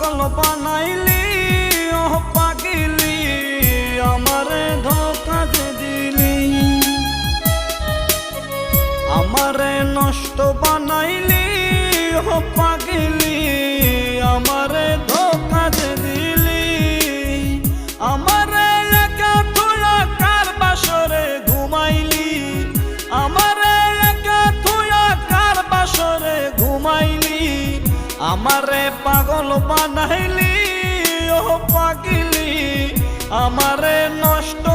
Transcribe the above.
পাগল বানাইলি ও পাগিলি আমারে ধোঁকা দিলি আমারে নষ্ট বানাইলি ও পাগিলি আমারে ধোঁকা দিলি আমারে একা তুলা কার বাসরে ঘুমাইলি আমারে একা তুলা কার বাসরে ঘুমাইলি আমারে পাগল বানাইলি ও পাগিলি আমারে নষ্ট